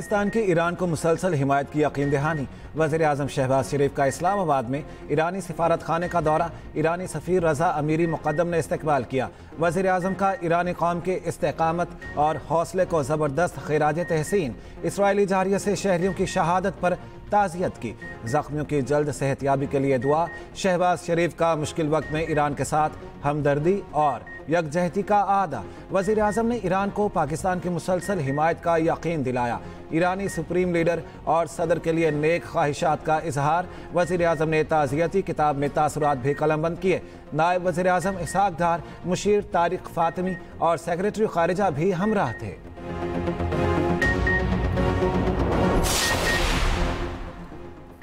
पाकिस्तान की ईरान को मुसलसल हिमायत की यकीन दहानी। वज़ीर-ए-आज़म शहबाज शरीफ का इस्लामाबाद में ईरानी सिफारत खाने का दौरा। ईरानी सफ़ीर रज़ा अमीरी मुक़द्दम ने इस्तकबाल किया। वज़ीर-ए-आज़म का ईरानी कौम के इस्तेकामत और हौसले को ज़बरदस्त खिराज तहसीन। इसराइली जारिया से शहरियों की शहादत पर ताज़ियत की। ज़ख्मियों की जल्द सेहतयाबी के लिए दुआ। शहबाज शरीफ का मुश्किल वक्त में ईरान के साथ हमदर्दी और यकजहती का आदा। वज़ीर-ए-आज़म ने ईरान को पाकिस्तान की मुसलसल हिमायत का यकीन दिलाया। ईरानी सुप्रीम लीडर और सदर के लिए नेक ख्वाहिशात का इजहार। वज़ीर-ए-आज़म ने ताज़ियती किताब में तासुरात भी कलमबंद किए। नायब वज़ीर-ए-आज़म इसहाक डार, मुशीर तारिक फ़ातिमी और सेक्रेटरी खारिजा भी हमराह थे।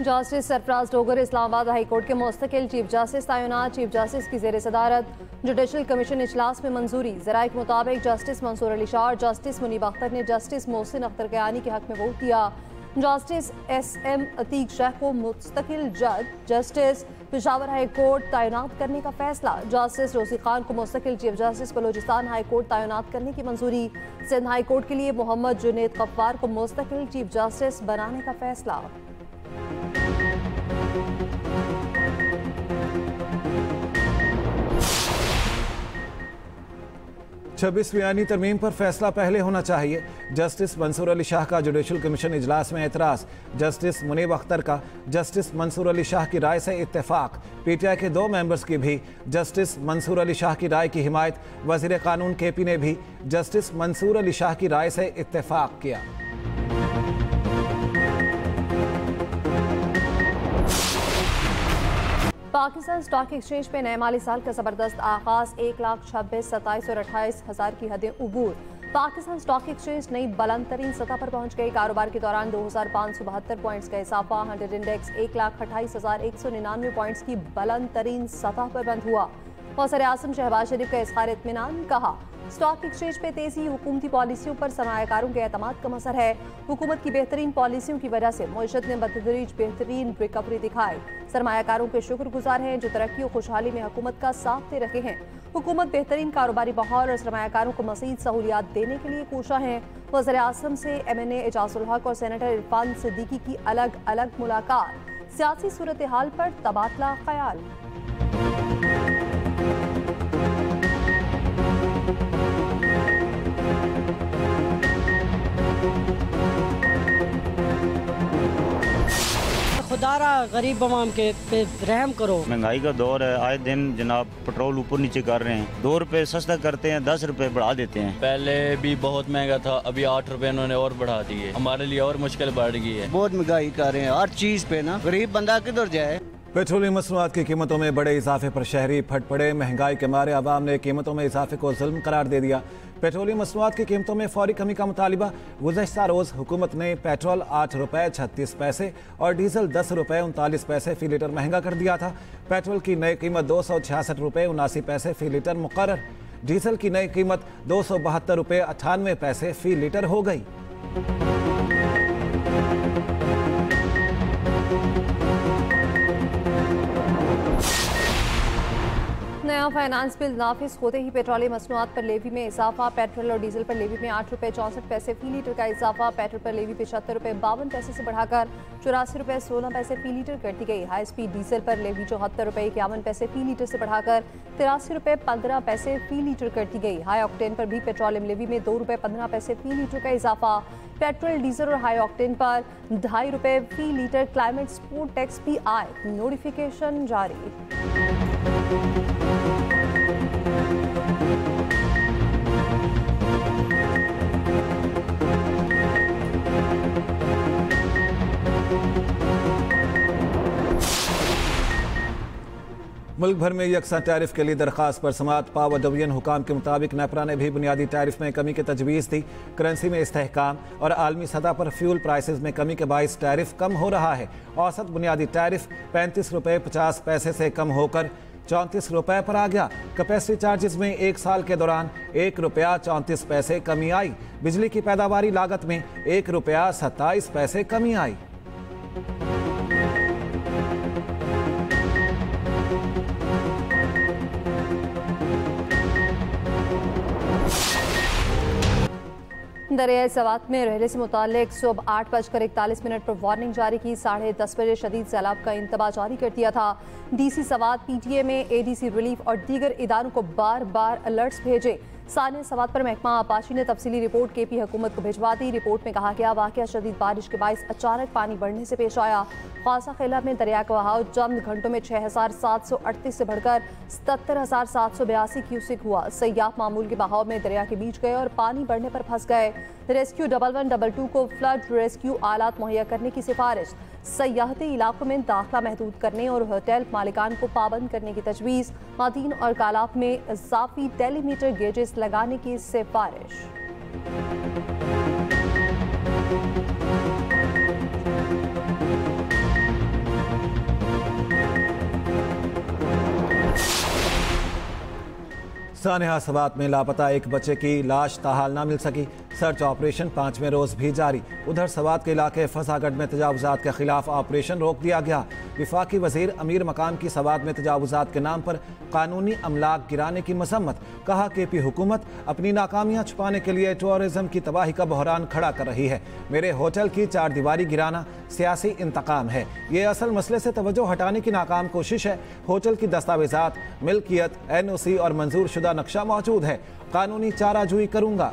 Justice Sarfaraz Dogar Islamabad high court के मुस्तकिल चीफ जस्टिस तैनात। चीफ जस्टिस की ज़ेर सदारत जुडिशल कमीशन इजलास में मंजूरी। ज़राए के मुताबिक जस्टिस मंसूर अली शाह और जस्टिस मुनीब अख्तर ने जस्टिस मोहसिन अख्तर कयानी के हक में वोट दिया। जस्टिस SM अतीक शाह को मुस्तकिल जज जस्टिस पेशावर हाई कोर्ट तैनात करने का फैसला। जस्टिस रोजी खान को मुस्तकिल chief justice Balochistan high court तैनात करने की मंजूरी। सिंध हाई कोर्ट के लिए मोहम्मद जुनेद गफ्फार को मुस्तकिल चीफ जस्टिस बनाने का फैसला। 26वीं आईनी तरमीम पर फैसला पहले होना चाहिए। जस्टिस मंसूर अली शाह का जुडिशल कमीशन इजलास में एतराज़। जस्टिस मुनीब अख्तर का जस्टिस मंसूर अली शाह की राय से इत्तेफाक। PTI के 2 मेंबर्स की भी जस्टिस मंसूर अली शाह की राय की हिमायत। वज़ीर कानून KP ने भी जस्टिस मंसूर अली शाह की राय से इत्तेफाक किया। पाकिस्तान स्टॉक एक्सचेंज पे नए माली साल का जबरदस्त आगाज। 1,26,27 और 28,000 की हदें उबूर। पाकिस्तान स्टॉक एक्सचेंज नई बुलंद तरीन सतह पर पहुंच गई। कारोबार के दौरान 2,572 पॉइंट्स का इजाफा। 100 इंडेक्स 1,28,199 पॉइंट्स की बुलंद तरीन सतह पर बंद हुआ। वज़ीर-ए-आज़म शहबाज शरीफ का इज़हार इत्मीनान। कहा, स्टॉक एक्सचेंज पे तेजी हुकूमती पॉलिसियों पर सरमायाकारों के एतमाद का असर है। हुकूमत की बेहतरीन पॉलिसियों की वजह से मईशत ने बतदरीज बेहतरीन रिकवरी दिखाई। सरमायाकारों के शुक्रगुजार हैं जो तरक्की और खुशहाली में हुकूमत का साथ दे रहे हैं। हुकूमत बेहतरीन कारोबारी माहौल और सरमायाकारों को मज़ीद सहूलियात देने के लिए कोशा है। वज़ीर-ए-आज़म से MNA एजाजुल हक और सेनेटर इरफान सिद्दीकी की अलग अलग मुलाकात। सियासी सूरत हाल पर तबादला ख्याल। खुदारा गरीब अवाम के पे रहम करो। महंगाई का दौर है, आए दिन जनाब पेट्रोल ऊपर नीचे कर रहे हैं। 2 रुपए सस्ता करते हैं, 10 रुपए बढ़ा देते हैं। पहले भी बहुत महंगा था, अभी 8 रुपए इन्होंने और बढ़ा दिए। हमारे लिए और मुश्किल बढ़ गई है। बहुत महंगाई कर रहे हैं हर चीज पे ना, गरीब बंदा किधर जाए। पेट्रोलियम मसनूआत की कीमतों में बड़े इजाफे पर शहरी फट पड़े। महंगाई के मारे अवाम ने कीमतों में इजाफे को जुल्म करार दे दिया। पेट्रोलियम मसनूआत की कीमतों में फौरी कमी का मुतालिबा। गुज़श्ता रोज़ हुकूमत ने पेट्रोल 8 रुपए 36 पैसे और डीजल 10 रुपए 39 पैसे फी लीटर महंगा कर दिया था। पेट्रोल की नई कीमत 266 रुपए 79 पैसे फी लीटर मुकर्रर। डीजल की नई कीमत 272 रुपए 98 पैसे फी लीटर हो गई। नया फाइनेंस बिल नाफिज होते ही पेट्रोलियम मसनूआत पर लेवी में इजाफा। पेट्रोल और डीजल पर लेवी में 8 रुपए 64 पैसे फी लीटर का इजाफा। पेट्रोल पर लेवी 75 रुपए 52 पैसे से बढ़ाकर 84 रुपए 16 पैसे फी लीटर कर दी गई। हाई स्पीड डीजल पर लेवी 74 रुपए 51 पैसे फी लीटर से बढ़ाकर 83 रुपए 15 पैसे फी लीटर कर दी गई। हाई ऑक्टेन पर भी पेट्रोलियम लेवी में 2 रुपए 15 पैसे फी लीटर का इजाफा। पेट्रोल डीजल और हाई ऑक्टेन पर 2.5 रुपए फी लीटर क्लाइमेट सपोर्ट टैक्स भी आए। नोटिफिकेशन जारी। मुल्क भर में यकसा टैरिफ के लिए दरखास्त पर समात। पावर डिवीजन हुकाम के मुताबिक नेपरा ने भी बुनियादी टैरिफ में कमी की तजवीज़ दी। करेंसी में इस्तेहकाम और आलमी सतह पर फ्यूल प्राइसेस में कमी के बाइस टैरिफ कम हो रहा है। औसत बुनियादी टैरिफ 35 रुपए 50 पैसे से कम होकर 34 रुपए पर आ गया। कैपेसिटी चार्जेस में 1 साल के दौरान 1 रुपया 34 पैसे कमी आई। बिजली की पैदावारी लागत में 1 रुपया 27 पैसे कमी आई। दरियाई सवात में रहने से मुतालिक सुबह 8:41 पर वार्निंग जारी की। 10:30 बजे शदीद सैलाब का इंतबाह जारी कर दिया था। DC सवात PTA में ADC रिलीफ और दीगर इदारों को बार बार अलर्ट्स भेजे। सानिया सवात पर महकमा आपाशी ने तफसीली रिपोर्ट KP हुकूमत को भिजवा दी। रिपोर्ट में कहा गया वाकया शदीद बारिश के बाइस अचानक पानी बढ़ने से पेश आया। खासा खिला में दरिया का बहाव चंद घंटों में 6,738 से बढ़कर 77,782 क्यूसिक हुआ। सयाह मामूल के बहाव में दरिया के बीच गए और पानी बढ़ने पर फंस गए। रेस्क्यू 1122 को फ्लड रेस्क्यू आलात मुहैया करने की सिफारिश। सयाहती इलाकों में दाखिला महदूद करने और होटल मालिकान को पाबंद करने की तजवीज़। मदीन और कालाब में इजाफी टेलीमीटर गेजेस लगाने की सिफारिश। सानिया सवात में लापता एक बच्चे की लाश ताहाल ना मिल सकी। सर्च ऑपरेशन 5वें रोज भी जारी। उधर सवात के इलाके फसागढ़ में तजावुजात के खिलाफ ऑपरेशन रोक दिया गया। विफाकी वजीर अमीर मकाम की सवात में तजावुजात के नाम पर कानूनी अमलाक गिराने की मजम्मत। कहा KP हुकूमत अपनी नाकामियां छुपाने के लिए टूरिज्म की तबाही का बहरान खड़ा कर रही है। मेरे होटल की 4 दीवारी गिराना सियासी इंतकाम है। ये असल मसले से तवज्जो हटाने की नाकाम कोशिश है। होटल की दस्तावेजात, मिल्कियत, NOC और मंजूर शुदा नक्शा मौजूद है। कानूनी चाराजोई करूंगा।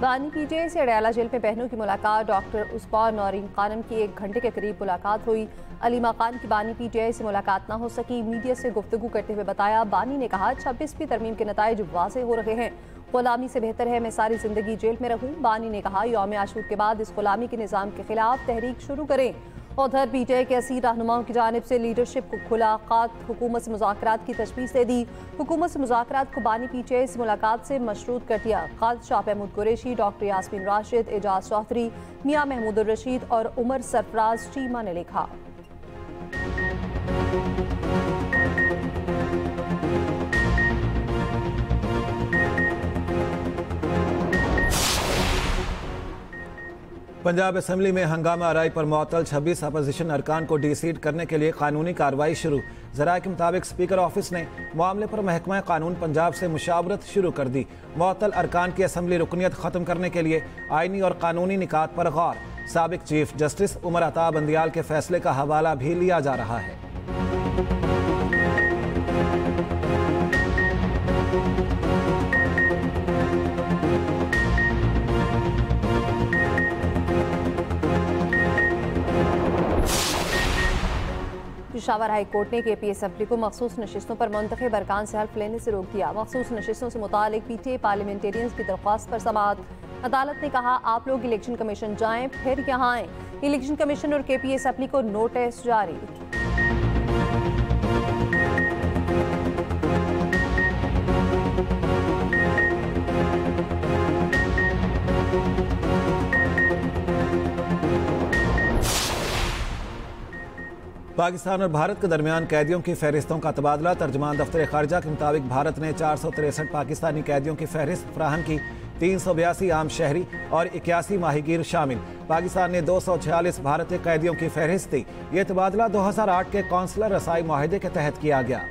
बानी PTA से अडयाला जेल में बहनों की मुलाकात। डॉक्टर उस्मान नौरीन खानम की 1 घंटे के करीब मुलाकात हुई। अलीमा खान की बानी PTA से मुलाकात ना हो सकी। मीडिया से गुफ्तगू करते हुए बताया, बानी ने कहा 26वीं तरमीम के नताइज वाज़ेह हो रहे हैं। गुलामी से बेहतर है मैं सारी जिंदगी जेल में रहूं। बानी ने कहा यौम आशूर के बाद इस गुलामी के निज़ाम के खिलाफ तहरीक शुरू करें। उधर PTA के असीर रहनुमाओं की जानिब से लीडरशिप को खुला खात हुकूमत से मुज़ाकरात की तजवीज़ दे दी। हुकूमत से मुज़ाकरात को बानी PTA से मुलाकात से मशरूत कर दिया। खात शाह महमूद कुरैशी, डॉक्टर यास्मीन राशिद, एजाज चौधरी, मियाँ महमूद रशीद और उमर सरफराज चीमा ने लिखा। पंजाब असम्बली में हंगामा आराई पर मुअत्तल 26 अपोजिशन अरकान को डीसीट करने के लिए कानूनी कार्रवाई शुरू। ज़राए के मुताबिक स्पीकर ऑफिस ने मामले पर महकमा कानून पंजाब से मुशावरत शुरू कर दी। मुअत्तल अरकान की असम्बली रुकनीत ख़त्म करने के लिए आइनी और कानूनी निकात पर गौर। साबिक चीफ जस्टिस उमर अता बंदियाल के फैसले का हवाला भी लिया जा रहा है। पेशावर हाई कोर्ट ने KP असम्बली को मखसूस नशिस्तों पर मुंतखब अरकान से हल्फ लेने से रोक दिया। मखसूस नशिस्तों से मुतालिक PTA पार्लियामेंटेरियंस की दरख्वास्त पर समाअत। अदालत ने कहा आप लोग इलेक्शन कमीशन जाएं फिर यहाँ आएं। इलेक्शन कमीशन और KP असम्बली को नोटिस जारी। पाकिस्तान और भारत के दरमियान कैदियों की फहरिस्तों का तबादला। तर्जुमान दफ्तर खारजा के मुताबिक भारत ने 463 पाकिस्तानी कैदियों की फहरिस्त फराहम की। 382 आम शहरी और 81 माहीगीर शामिल। पाकिस्तान ने 246 भारतीय कैदियों की फहरिस्त दी। ये तबादला 2008 के कौंसलर रसाई माहिदे के तहत किया गया।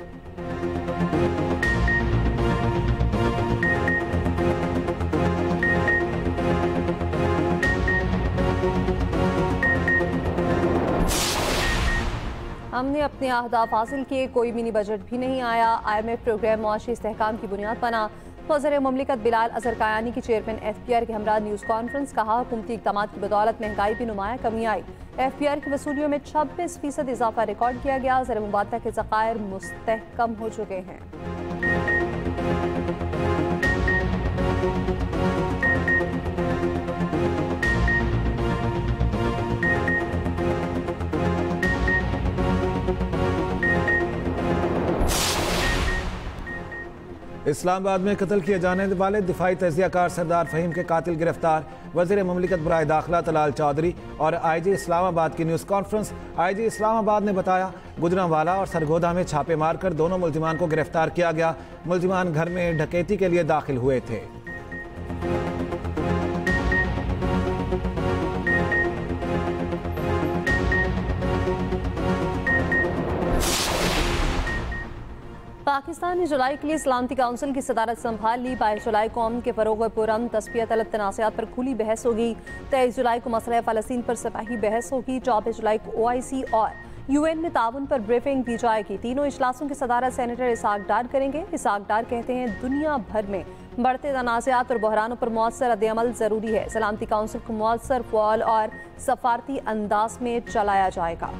हमने अपने अहदाफ हासिल किए, कोई मिनी बजट भी नहीं आया। IMF प्रोग्राम मुआशी इस्तेहकाम की बुनियाद बना। वज़ीर मुमलिकत बिलाल अजहर कायानी की चेयरमैन FPR के हमरा न्यूज़ कॉन्फ्रेंस। कहा हुकूमती इक़दाम की बदौलत महंगाई भी नुमाया कमी आई। FPR की वसूलियों में 26% इजाफा रिकॉर्ड किया गया। ज़र मुबादला के ज़खायर मुस्तहकम हो चुके हैं। इस्लामाबाद में कत्ल किए जाने वाले दिफाई तजियाकार सरदार फ़हीम के कातिल गिरफ्तार। वज़ीर मुमलिकत बराए दाखिला तलाल चौधरी और IG इस्लामाबाद की न्यूज़ कॉन्फ्रेंस। IG इस्लामाबाद ने बताया गुजरांवाला और सरगोदा में छापे मारकर दोनों मुल्जिमान को गिरफ्तार किया गया। मुल्जिमान घर में डकैती के लिए दाखिल हुए थे। पाकिस्तान ने जुलाई के लिए सलामती काउंसिल की सदारत संभाल ली। 22 जुलाई को अमन के फरोग पुरम तस्बिया तलब तनाज़ात पर खुली बहस होगी। 23 जुलाई को मसला फ़लस्तीन पर सिपाही बहस होगी। 24 जुलाई को OIC और UN में ताउन पर ब्रीफिंग दी जाएगी। तीनों इजलासों की सदारत सेनेटर इसहाक डार करेंगे। इसहाक डार कहते हैं दुनिया भर में बढ़ते तनाज़ात और बहरानों पर मौसर रद्द-ए-अमल ज़रूरी है। सलामती काउंसिल को मौसर फ़आल और सफारती अंदाज में चलाया जाएगा।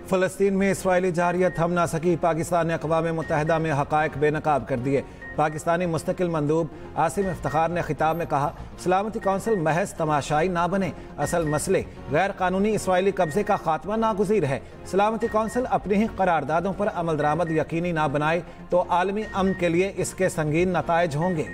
फ़लस्तीन में इसराइली जारियत थम ना सकी। पाकिस्तान ने अक़वाम मुत्तहिदा में हक़ाइक़ बेनकाब कर दिए। पाकिस्तानी मुस्तकिल मंदूब आसिम इफ्तिखार ने खिताब में कहा, सलामती काउंसिल महज तमाशाई ना बने, असल मसले गैर कानूनी इसराइली कब्जे का खात्मा नागुज़ीर है। सलामती काउंसिल अपनी ही करारदादों पर अमल दरामद यकीनी ना बनाए तो आलमी अमन के लिए इसके संगीन नताइज होंगे।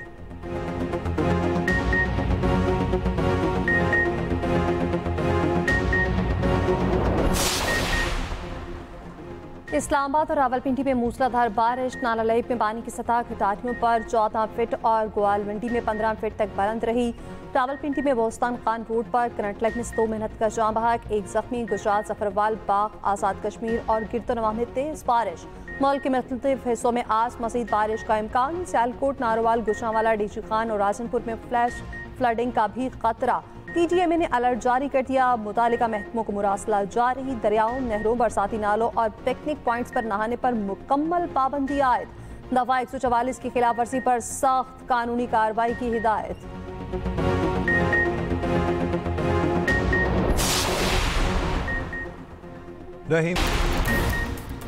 इस्लामाबाद और रावलपिंडी में मूसलाधार बारिश। नाला लैब में पानी की सतह खितारियों पर 14 फीट और ग्वालमंडी में 15 फीट तक बुलंद रही। रावलपिंडी में बोस्तान खान रोड पर करंट लगने से 2 मेहनत का जाँ बहक, एक जख्मी। गुजरात जफरवाल बाग आज़ाद कश्मीर और गिरदोनवा में तेज बारिश। मुल्क के मुख्तलिफ हिस्सों में आज मज़ीद बारिश का इम्कान। सियालकोट, नारोवाल, गुजरांवाला, डीजी खान और राजनपुर में फ्लैश फ्लडिंग का भी खतरा। TTMA ने अलर्ट जारी कर दिया। मुतालिका महकमों को मुरासला जारी। दरियाओं, नहरों, बरसाती नालों और पिकनिक पॉइंट्स पर नहाने पर मुकम्मल पाबंदी आयद। दफा 144 की खिलाफ वर्जी पर सख्त कानूनी कार्रवाई की हिदायत।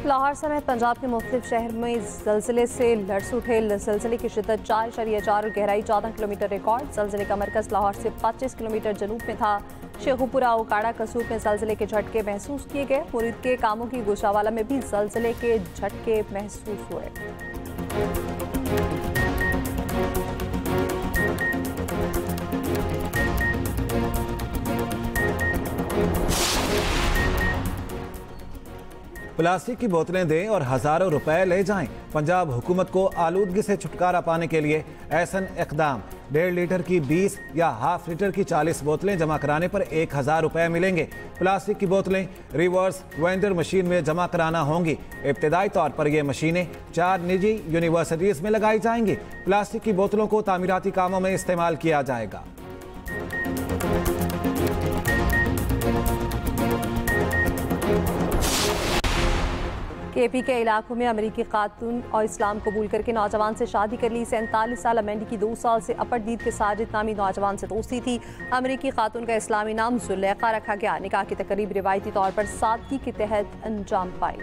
लाहौर समेत पंजाब के मुख्तलिफ शहर में ज़लज़ले से लर्ज़ उठे। ज़लज़ले की शिद्दत 4.4 और गहराई 14 किलोमीटर रिकॉर्ड। ज़लज़ले का मरकज़ लाहौर से 25 किलोमीटर जनूब में था। शेखुपुरा, उकाड़ा, कसूर में ज़लज़ले के झटके महसूस किए गए। मुरीद के कामों की गुजरांवाला में भी ज़लज़ले के झटके महसूस हुए। प्लास्टिक की बोतलें दें और हज़ारों रुपए ले जाएं। पंजाब हुकूमत को आलूदगी से छुटकारा पाने के लिए ऐसन इक़दाम। 1.5 लीटर की 20 या हाफ लीटर की 40 बोतलें जमा कराने पर 1000 रुपए मिलेंगे। प्लास्टिक की बोतलें रिवर्स वेंडर मशीन में जमा कराना होंगी। इब्तदाई तौर पर ये मशीनें 4 निजी यूनिवर्सिटीज़ में लगाई जाएंगी। प्लास्टिक की बोतलों को तामीराती कामों में इस्तेमाल किया जाएगा। KP के इलाकों में अमेरिकी खातून और इस्लाम कबूल करके नौजवान से शादी कर ली। 47 साल अमेंडी की 2 साल से अपरदीद के साजिद नामी नौजवान से दोस्ती थी। अमेरिकी खातून का इस्लामी नाम जुलेखा रखा गया। निकाह की तकरीब रिवायती तौर पर सादगी के तहत अंजाम पाई।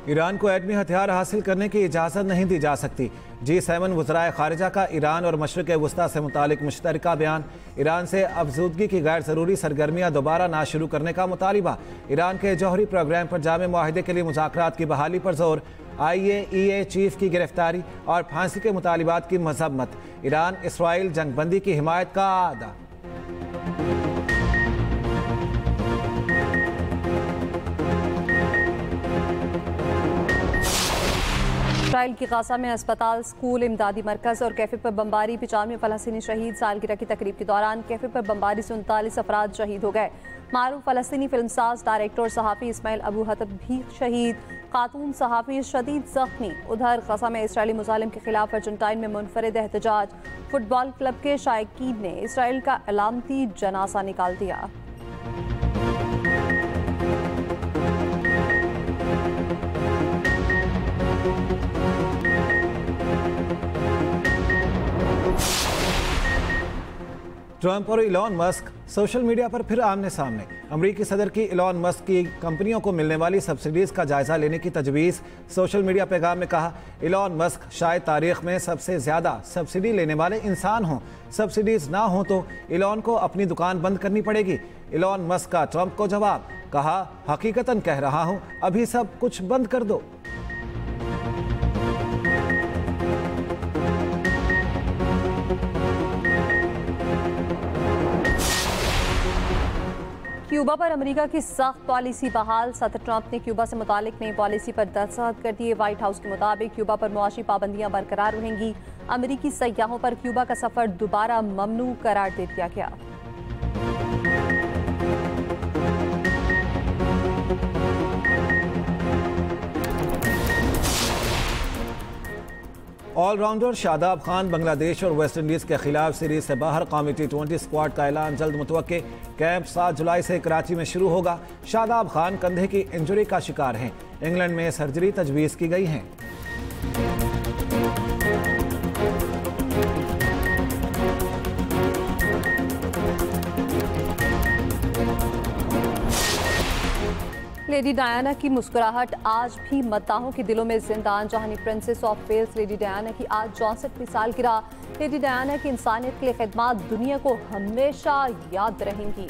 ईरान को एटमी हथियार हासिल करने की इजाज़त नहीं दी जा सकती। G7 वज़राए ख़ारिजा का ईरान और मशरिक़ वुस्ता से मुतालिक मुश्तरका बयान। ईरान से अफज़ूदगी की गैर ज़रूरी सरगर्मियाँ दोबारा ना शुरू करने का मुतालिबा। ईरान के जौहरी प्रोग्राम पर जामे मुआहिदे के लिए मुज़ाकरात की बहाली पर जोर। IAEA चीफ की गिरफ्तारी और फांसी के मुतालिबात की मज़म्मत। ईरान इसराइल जंगबंदी की हिमायत का आदा। इसराइल की गाजा में अस्पताल, स्कूल, इमदादी मरकज़ और कैफे पर बमबारी। 95 फ़लस्तीनी शहीद। सालगिरह की तकरीब के दौरान कैफे पर बमबारी से 39 अफराद शहीद हो गए। मारूफ फ़लस्तीनी फिल्मसाज, डायरेक्टर और सहाफ़ी इस्माइल अबू हतब भी शहीद। खातून सहाफ़ी शदीद ज़ख्मी। उधर गाजा में इसराइली मुजालिम के खिलाफ अर्जेंटाइन में मुनफरिद एहतजाज। फुटबॉल क्लब के शायकीन ने इसराइल का अलामती जनाजा निकाल दिया। ट्रंप और इलॉन मस्क सोशल मीडिया पर फिर आमने सामने। अमरीकी सदर की इलॉन मस्क की कंपनियों को मिलने वाली सब्सिडीज़ का जायजा लेने की तजवीज़। सोशल मीडिया पैगाम में कहा, इलॉन मस्क शायद तारीख में सबसे ज़्यादा सब्सिडी लेने वाले इंसान हों। सब्सिडीज़ ना हो तो इलॉन को अपनी दुकान बंद करनी पड़ेगी। इलॉन मस्क का ट्रंप को जवाब, कहा, हकीकतन कह रहा हूँ, अभी सब कुछ बंद कर दो। क्यूबा पर अमेरिका की सख्त पॉलिसी बहाल। सदर ट्रंप ने क्यूबा से मुतालिक नई पॉलिसी पर दस्तखत कर दिए। व्हाइट हाउस के मुताबिक क्यूबा पर मुआशी पाबंदियां बरकरार रहेंगी। अमेरिकी सयाहों पर क्यूबा का सफर दोबारा ममनू करार दे दिया गया। ऑलराउंडर शादाब खान बांग्लादेश और वेस्ट इंडीज के खिलाफ सीरीज से बाहर कौमी T20 स्क्वाड का ऐलान जल्द मुतवक्के। कैंप 7 जुलाई से कराची में शुरू होगा। शादाब खान कंधे की इंजरी का शिकार हैं। इंग्लैंड में सर्जरी तजवीज़ की गई है। लेडी डायना की मुस्कुराहट आज भी मद्दाहों के दिलों में जिंदा। जहानी princess of Wales lady Diana की आज 64वीं सालगिरह। लेडी डायना की इंसानियत के लिए खिदमत दुनिया को हमेशा याद रहेंगी।